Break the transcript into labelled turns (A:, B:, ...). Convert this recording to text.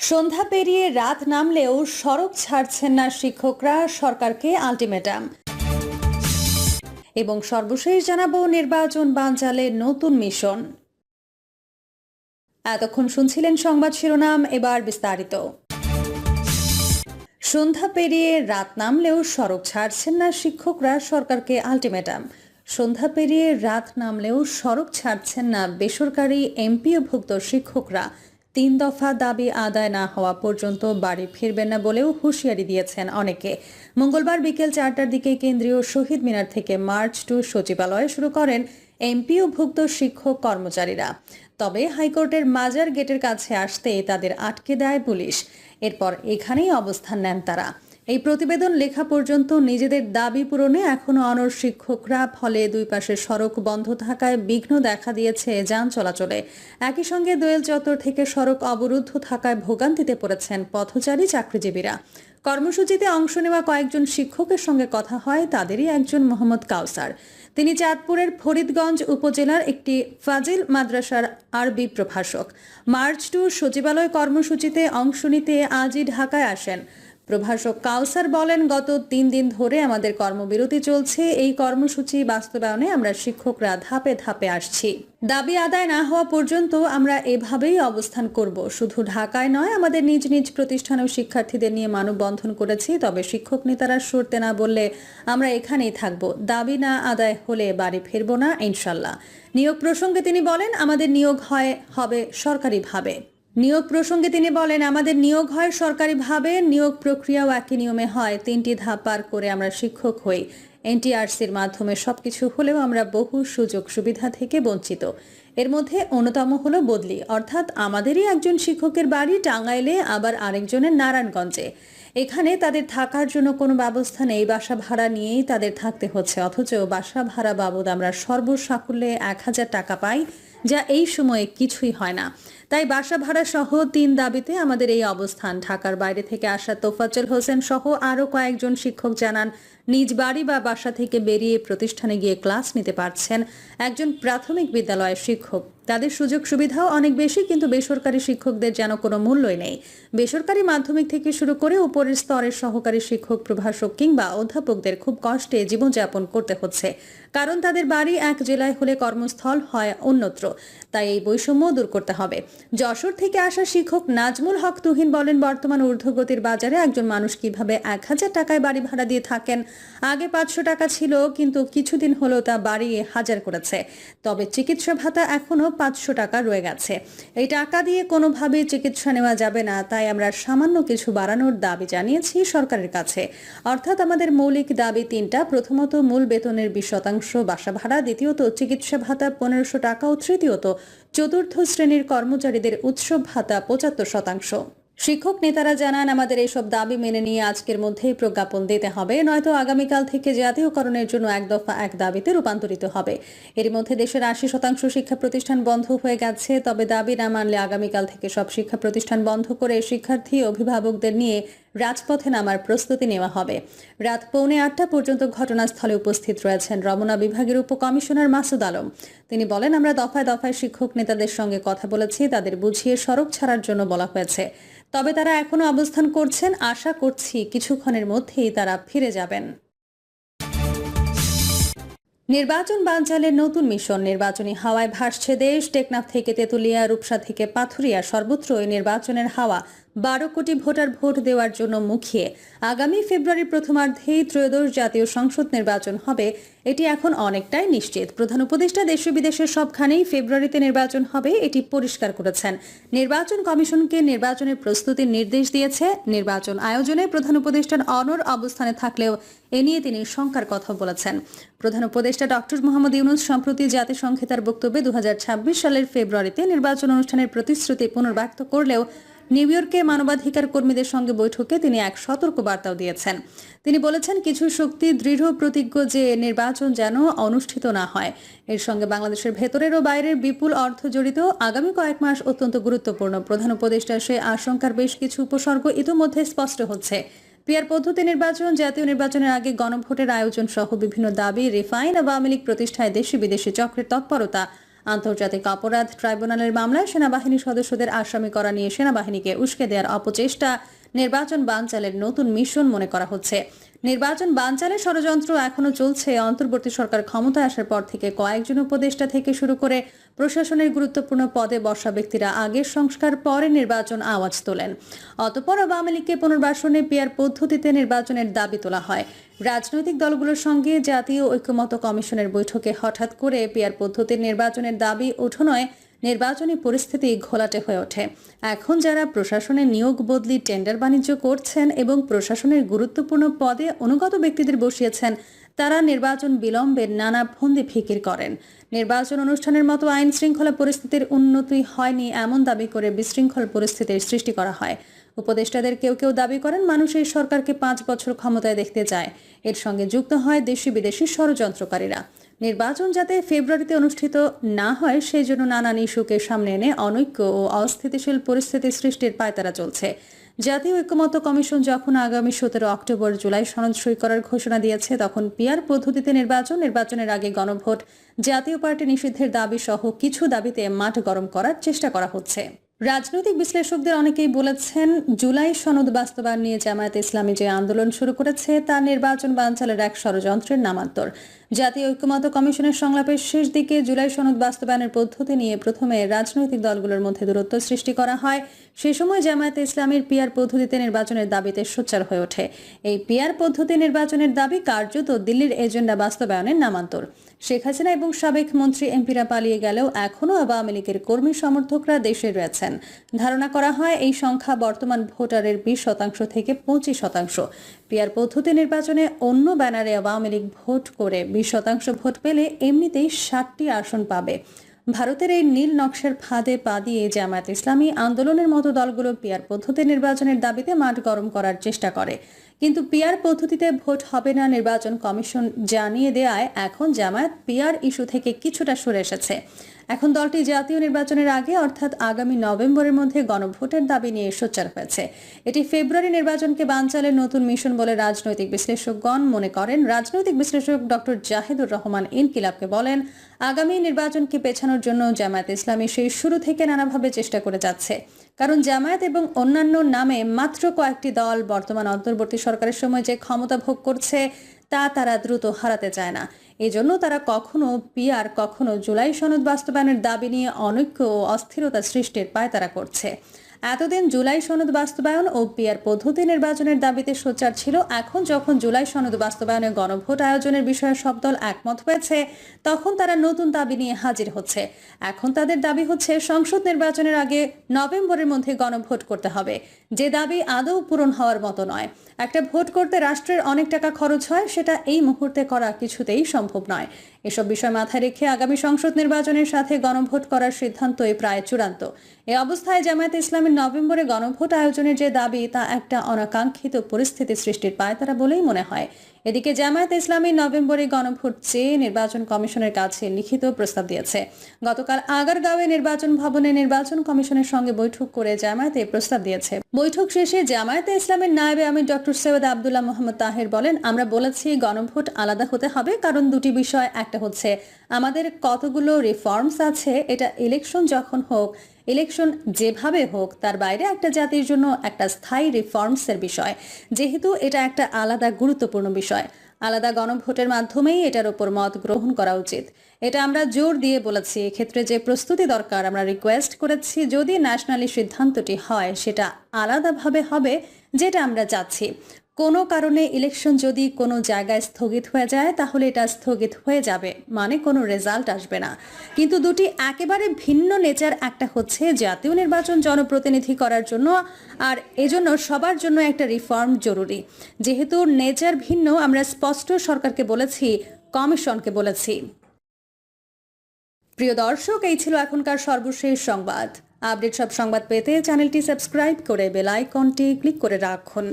A: সন্ধ্যা পেরিয়ে রাত নামলেও সড়ক ছাড়ছেন না শিক্ষকরা, সরকারকে আলটিমেটাম। এবং সর্বশেষ জানাবো নির্বাচন বানচালে নতুন মিশন। এতক্ষণ শুনছিলেন সংবাদ শিরোনাম, এবার বিস্তারিত। সন্ধ্যা পেরিয়ে রাত নামলেও সড়ক ছাড়ছেন না শিক্ষকরা, সরকারকে আলটিমেটাম। সন্ধ্যা পেরিয়ে রাত নামলেও সড়ক ছাড়ছেন না বেসরকারি এমপিওভুক্ত শিক্ষকরা। 3 দফা দাবি আদায় না হওয়া পর্যন্ত বাড়ি ফিরবেন না বলেও হুঁশিয়ারি দিয়েছেন অনেকে। মঙ্গলবার বিকেল 4টার দিকে কেন্দ্রীয় শহীদ মিনার থেকে মার্চ টু সচিবালয়ে শুরু করেন এমপিওভুক্ত শিক্ষক কর্মচারীরা। তবে হাইকোর্টের মাজার গেটের কাছে আসতে তাদের আটকে দেয় পুলিশ। এরপর এখানেই অবস্থান নেন তারা। এই প্রতিবেদন লেখা পর্যন্ত নিজেদের দাবি পূরণে এখনো অনড় শিক্ষকরা। ফলে দুই পাশে সড়ক বন্ধ থাকায় বিঘ্ন দেখা দিয়েছে যান চলাচলে। একই সঙ্গে দোয়েল চত্বর থেকে সড়ক অবরুদ্ধ থাকায় ভোগান্তিতে পড়েছেন পথচারী চাকরিজীবীরা। কর্মসূচিতে অংশ নেওয়া কয়েকজন শিক্ষকের সঙ্গে কথা হয়, তাদেরই একজন মোহাম্মদ কাউসার। তিনি চাঁদপুরের ফরিদগঞ্জ উপজেলার একটি ফাজিল মাদ্রাসার আরবি প্রভাষক। মার্চ টু সচিবালয় কর্মসূচিতে অংশ নিতে আজই ঢাকায় আসেন। প্রভাষক কাউসার বলেন, গত 3 দিন ধরে আমাদের কর্মবিরতি চলছে। এই কর্মসূচি বাস্তবায়নে আমরা শিক্ষকরা ধাপে ধাপে আসছি। দাবি আদায় না হওয়া পর্যন্ত আমরা এভাবেই অবস্থান করব। শুধু ঢাকায় নয়, আমাদের নিজ নিজ প্রতিষ্ঠানেও শিক্ষার্থীদের নিয়ে মানববন্ধন করেছি। তবে শিক্ষক নেতারা সরতে না বললে আমরা এখানেই থাকব। দাবি না আদায় হলে বাড়ি ফিরব না ইনশাল্লাহ। নিয়োগ প্রসঙ্গে তিনি বলেন, আমাদের নিয়োগ হবে সরকারিভাবে। আমাদের নিয়োগ হয় সরকারিভাবে। নিয়োগ প্রক্রিয়াও একই নিয়মে হয়। 3টি ধাপ পার করে আমরা শিক্ষক হই। এনটিআরসির মাধ্যমে সবকিছু হলেও আমরা বহু সুযোগ সুবিধা থেকে বঞ্চিত। এর মধ্যে অন্যতম হলো বদলি, অর্থাৎ আমাদেরই একজন শিক্ষকের বাড়ি টাঙ্গাইলে, আবার আরেকজনের নারায়ণগঞ্জে। এখানে তাদের থাকার জন্য কোনো ব্যবস্থা নেই। বাসা ভাড়া নিয়েই তাদের থাকতে হচ্ছে। অথচ বাসা ভাড়া বাবদ আমরা সর্বসাকুল্যে 1000 টাকা পাই, যা এই সময়ে কিছুই হয় না। তাই বাসা ভাড়া সহ 3 দাবিতে আমাদের এই অবস্থান। ঢাকার বাইরে থেকে আসা তোফাজ্জল হোসেন সহ আরও কয়েকজন শিক্ষক জানান, নিজ বাড়ি বা বাসা থেকে বেরিয়ে প্রতিষ্ঠানে গিয়ে ক্লাস নিতে পারছেন। একজন প্রাথমিক বিদ্যালয়ের শিক্ষক। তাদের সুযোগ সুবিধাও অনেক বেশি, কিন্তু বেসরকারি শিক্ষকদের যেন কোনো মূল্যই নেই। বেসরকারি মাধ্যমিক থেকে শুরু করে উপরের স্তরের সহকারী শিক্ষক, প্রভাষক কিংবা অধ্যাপকদের খুব কষ্টে জীবনযাপন করতে হচ্ছে। কারণ তাদের বাড়ি এক জেলায় হলে কর্মস্থল হয় অন্যত্র। তাই এই বৈষম্য দূর করতে হবে। যশোর থেকে আসা শিক্ষক নাজমুল হক তুহিন বলেন, বর্তমান ঊর্ধ্বগতির বাজারে একজন মানুষ কিভাবে 1000 টাকায় বাড়ি ভাড়া দিয়ে থাকেন। আগে 500 টাকা ছিল, কিন্তু কিছুদিন হলো তা বাড়িয়ে 1000 করেছে। তবে চিকিৎসা ভাতা এখনো 500 টাকা রয়ে গেছে। এই টাকা দিয়ে কোনোভাবেই চিকিৎসা নেওয়া যাবে না। তাই আমরা সামান্য কিছু বাড়ানোর দাবি জানিয়েছি সরকারের কাছে। অর্থাৎ আমাদের মৌলিক দাবি 3টা। প্রথমত, মূল বেতনের 20% বাসা ভাড়া। দ্বিতীয়ত, চিকিৎসা ভাতা 1500 টাকা। ও তৃতীয়ত, চতুর্থ শ্রেণীর কর্মচারীদের উৎসব ভাতা 75%। শিক্ষক নেতারা জানান, আমাদের এইসব দাবি মেনে নিয়ে আজকের মধ্যেই প্রজ্ঞাপন দিতে হবে, নয়তো আগামীকাল থেকে জাতীয়করণের জন্য 1 দফা 1 দাবিতে রূপান্তরিত হবে। এর মধ্যে দেশের 80% শিক্ষা প্রতিষ্ঠান বন্ধ হয়ে গেছে। তবে দাবি না মানলে আগামীকাল থেকে সব শিক্ষা প্রতিষ্ঠান বন্ধ করে শিক্ষার্থী অভিভাবকদের নিয়ে রাজপথে নামার প্রস্তুতি নেওয়া হবে। রাত 7:45 পর্যন্ত ঘটনাস্থলে উপস্থিত রয়েছেন রমনা বিভাগের উপকমিশনার মাসুদ আলম। তিনি বলেন, আমরা দফায় দফায় শিক্ষক নেতাদের সঙ্গে কথা বলেছি, তাদের বুঝিয়ে সড়ক ছাড়ার জন্য বলা হয়েছে। তবে তারা এখনো অবস্থান করছেন। আশা করছি কিছুক্ষণের মধ্যেই তারা ফিরে যাবেন। নির্বাচন বানচালের নতুন মিশন। নির্বাচনী হাওয়ায় ভাসছে দেশ। টেকনাফ থেকে তেতুলিয়া, রূপসা থেকে পাথুরিয়া, সর্বত্রই নির্বাচনের হাওয়া। 12 কোটি ভোটার ভোট দেওয়ার জন্য মুখিয়ে। আগামী ফেব্রুয়ারির প্রথমার্ধেই ত্রয়োদশ জাতীয় সংসদ নির্বাচন হবে, এটি এখন অনেকটাই নিশ্চিত। প্রধান উপদেষ্টা দেশে বিদেশের সবখানেই ফেব্রুয়ারিতে নির্বাচন হবে, এটি পরিষ্কার করেছেন। নির্বাচন কমিশনকে নির্বাচনের প্রস্তুতির নির্দেশ দিয়েছে। নির্বাচন আয়োজনে প্রধান উপদেষ্টার অনড় অবস্থানে থাকলেও এ নিয়ে তিনি শঙ্কার কথা বলেছেন। প্রধান উপদেষ্টা ডক্টর মোহাম্মদ ইউনূস সম্প্রতি জাতিসংঘে তার বক্তব্যে 2026 সালের ফেব্রুয়ারিতে নির্বাচন অনুষ্ঠানের প্রতিশ্রুতি পুনর্ব্যক্ত করলেও নিউ ইয়র্কে মানবাধিকার কর্মীদের সঙ্গে বৈঠকে তিনি এক সতর্ক বার্তাও দিয়েছেন। তিনি বলেছেন, কিছু শক্তি দৃঢ় প্রতিজ্ঞ যে নির্বাচন যেন অনুষ্ঠিত না হয়। এর সঙ্গে বাংলাদেশের ভেতরের ও বাইরের বিপুল অর্থ জড়িত। আগামী কয়েক মাস অত্যন্ত গুরুত্বপূর্ণ। প্রধান উপদেষ্টার সে আশঙ্কার বেশ কিছু উপসর্গ ইতিমধ্যে স্পষ্ট হচ্ছে। পিআর পদ্ধতি নির্বাচন, জাতীয় নির্বাচনের আগে গণভোটের আয়োজন সহ বিভিন্ন দাবি, রিফাইন আওয়ামী লীগ প্রতিষ্ঠায় দেশি বিদেশি চক্রের তৎপরতা, আন্তর্জাতিক অপরাধ ট্রাইব্যুনালের মামলায় সেনাবাহিনীর সদস্যদের আসামি করা নিয়ে সেনাবাহিনীকে উস্কে দেওয়ার অপচেষ্টা নির্বাচন বানচালের নতুন মিশন মনে করা হচ্ছে। নির্বাচন বানচালের ষড়যন্ত্র এখনও চলছে। অন্তর্বর্তী সরকার ক্ষমতায় আসার পর থেকে কয়েকজন উপদেষ্টা থেকে শুরু করে প্রশাসনের গুরুত্বপূর্ণ পদে বসা ব্যক্তিরা আগের সংস্কার পরে নির্বাচন আওয়াজ তোলেন। অতঃপর আওয়ামী লীগকে পুনর্বাসনে পিআর পদ্ধতিতে নির্বাচনের দাবি তোলা হয়। রাজনৈতিক দলগুলোর সঙ্গে জাতীয় ঐক্যমত্য কমিশনের বৈঠকে হঠাৎ করে পিআর পদ্ধতির নির্বাচনের দাবি ওঠানোয় নির্বাচনী পরিস্থিতি ঘোলাটে হয়ে ওঠে। এখন যারা প্রশাসনে নিয়োগ বদলি টেন্ডার বাণিজ্য করছেন এবং প্রশাসনের গুরুত্বপূর্ণ পদে অনুগত ব্যক্তিদের বসিয়েছেন, তারা নির্বাচন বিলম্বের নানা ফন্দি ফিকির করেন। নির্বাচন অনুষ্ঠানের মতো আইন শৃঙ্খলা পরিস্থিতির উন্নতি হয়নি এমন দাবি করে বিশৃঙ্খল পরিস্থিতির সৃষ্টি করা হয়। উপদেষ্টাদের কেউ কেউ দাবি করেন মানুষ এই সরকারকে 5 বছর ক্ষমতায় দেখতে চায়। এর সঙ্গে যুক্ত হয় দেশি বিদেশি ষড়যন্ত্রকারীরা। নির্বাচন যাতে ফেব্রুয়ারিতে অনুষ্ঠিত না হয় সেই জন্য নানান ইস্যুকে সামনে এনে অনৈক্য ও অস্থিতিশীল পরিস্থিতি সৃষ্টির পায়তারা চলছে। জাতীয় ঐক্যমত্য কমিশন যখন আগামী 17 অক্টোবর জুলাই সনদ সই করার ঘোষণা দিয়েছে, তখন পিআর পদ্ধতিতে নির্বাচনের আগে গণভোট, জাতীয় পার্টি নিষিদ্ধের দাবি সহ কিছু দাবিতে মাঠ গরম করার চেষ্টা করা হচ্ছে। রাজনৈতিক বিশ্লেষকদের অনেকেই বলেছেন, জুলাই সনদ বাস্তবায়ন নিয়ে জামায়াতে ইসলামী যে আন্দোলন শুরু করেছে তা নির্বাচন বানচালের এক ষড়যন্ত্রের নামান্তর। জাতীয় ঐক্যমত্য কমিশনের সংলাপের শেষ দিকে জুলাই সনদ বাস্তবায়নের পদ্ধতি নিয়ে প্রথমে রাজনৈতিক দলগুলোর মধ্যে দূরত্ব সৃষ্টি করা হয়। সে সময় জামায়াতে ইসলামীর পিআর পদ্ধতিতে নির্বাচনের দাবিতে সোচ্চার হয়ে ওঠে। এই পিআর পদ্ধতি নির্বাচনের দাবি কার্যত দিল্লির এজেন্ডা বাস্তবায়নের নামান্তর। শেখ হাসিনা এবং সাবেক মন্ত্রী এমপিরা পালিয়ে গেলেও এখনও আওয়ামী লীগের কর্মী সমর্থকরা দেশে রয়েছেন। ধারণা করা হয় এই সংখ্যা বর্তমান ভোটারের 20% থেকে 25%। পিআর পদ্ধতি নির্বাচনে অন্য ব্যানারে আওয়ামী লীগ ভোট করে 20% ভোট পেলে এমনিতেই 60টি আসন পাবে। ভারতের এই নীল নকশার ফাঁদে পা দিয়ে জামায়াত ইসলামী আন্দোলনের মতো দলগুলো পিআর পদ্ধতি নির্বাচনের দাবিতে মাঠ গরম করার চেষ্টা করে। কিন্তু পিআর পদ্ধতিতে ভোট হবে না নির্বাচন কমিশন জানিয়ে দেয়ায় এখন জামায়াত পিআর ইস্যু থেকে কিছুটা সরে এসেছে। এখন দলটি জাতীয় নির্বাচনের আগে অর্থাৎ আগামী নভেম্বরের মধ্যে গণভোটের দাবি নিয়ে সোচ্চার হয়েছে। এটি ফেব্রুয়ারি নির্বাচনকে বানচালের নতুন মিশন বলে রাজনৈতিক বিশ্লেষকগণ মনে করেন। রাজনৈতিক বিশ্লেষক ডক্টর জাহিদুর রহমান ইনকিলাবকে বলেন, আগামী নির্বাচনকে পেছানোর জন্য জামায়াত ইসলামী সেই শুরু থেকে নানাভাবে চেষ্টা করে যাচ্ছে। কারণ জামায়াত এবং অন্যান্য নামে মাত্র কয়েকটি দল বর্তমান অন্তর্বর্তী সরকারের সময় যে ক্ষমতা ভোগ করছে তা তারা দ্রুত হারাতে চায় না। এজন্য তারা কখনো পিআর কখনো জুলাই সনদ বাস্তবায়নের দাবি নিয়ে অনৈক্য ও অস্থিরতা সৃষ্টির পায়তারা করছে। এতদিন জুলাই সনদ বাস্তবায়ন ও পিআর পদ্ধতি নির্বাচনের দাবিতে সোচ্চার ছিল। এখন যখন জুলাই সনদ বাস্তবায়নে গণভোট আয়োজনের বিষয়ে সব দল একমত হয়েছে, তখন তারা নতুন দাবি নিয়ে হাজির হচ্ছে। এখন তাদের দাবি হচ্ছে সংসদ নির্বাচনের আগে নভেম্বরের মধ্যে গণভোট করতে হবে, যে দাবি আদৌ পূরণ হওয়ার মতো নয়। একটা ভোট করতে রাষ্ট্রের অনেক টাকা খরচ হয়, সেটা এই মুহূর্তে করা কিছুতেই সম্ভব নয়। এসব বিষয় মাথায় রেখে আগামী সংসদ নির্বাচনের সাথে গণভোট করার সিদ্ধান্তই প্রায় চূড়ান্ত। এই অবস্থায় জামায়াতে ইসলামীর নভেম্বরে গণভোট আয়োজনের যে দাবি তা একটা অনাকাঙ্ক্ষিত পরিস্থিতি সৃষ্টির পায়তারা বলেই মনে হয়। এদিকে জামায়াতে ইসলামী নভেম্বরে গণভোট চেয়ে নির্বাচন কমিশনের কাছে লিখিত প্রস্তাব দিয়েছে। গতকাল আগারগাঁওয়ে নির্বাচন ভবনে নির্বাচন কমিশনের সঙ্গে বৈঠক করে জামায়াতে প্রস্তাব দিয়েছে। বৈঠক শেষে জামায়াতে ইসলামের নায়েবে আমির ডক্টর সৈয়দ আব্দুল্লাহ মোহাম্মদ তাহের বলেন, আমরা বলেছি গণভোট আলাদা হতে হবে, কারণ দুটি বিষয়। একটা হচ্ছে আমাদের কতগুলো রিফর্মস আছে, এটা ইলেকশন যখন হোক, ইলেকশন যেভাবে হোক, তার বাইরে একটা জাতির জন্য একটা স্থায়ী রিফর্মসের বিষয়। যেহেতু এটা একটা আলাদা গুরুত্বপূর্ণ বিষয়, আলাদা গণভোটের মাধ্যমেই এটার উপর মত গ্রহণ করা উচিত। এটা আমরা জোর দিয়ে বলেছি। এক্ষেত্রে যে প্রস্তুতি দরকার আমরা রিকোয়েস্ট করেছি, যদি ন্যাশনালি সিদ্ধান্তটি হয় সেটা আলাদাভাবে হবে, যেটা আমরা চাচ্ছি। কোনো কারণে ইলেকশন যদি কোনো জায়গায় স্থগিত হয়ে যায়, তাহলে এটা স্থগিত হয়ে যাবে, মানে কোনো রেজাল্ট আসবে না। কিন্তু দুটি একেবারে ভিন্ন নেচার। একটা হচ্ছে জাতীয় নির্বাচন জনপ্রতিনিধি করার জন্য, আর এজন্য সবার জন্য একটা রিফর্ম জরুরি। যেহেতু নেচার ভিন্ন, আমরা স্পষ্ট সরকারকে বলেছি, কমিশনকে বলেছি। প্রিয় দর্শক, এই ছিল এখনকার সর্বশেষ সংবাদ। আপডেট সব সংবাদ পেতে চ্যানেলটি সাবস্ক্রাইব করে বেল আইকনটি ক্লিক করে রাখুন।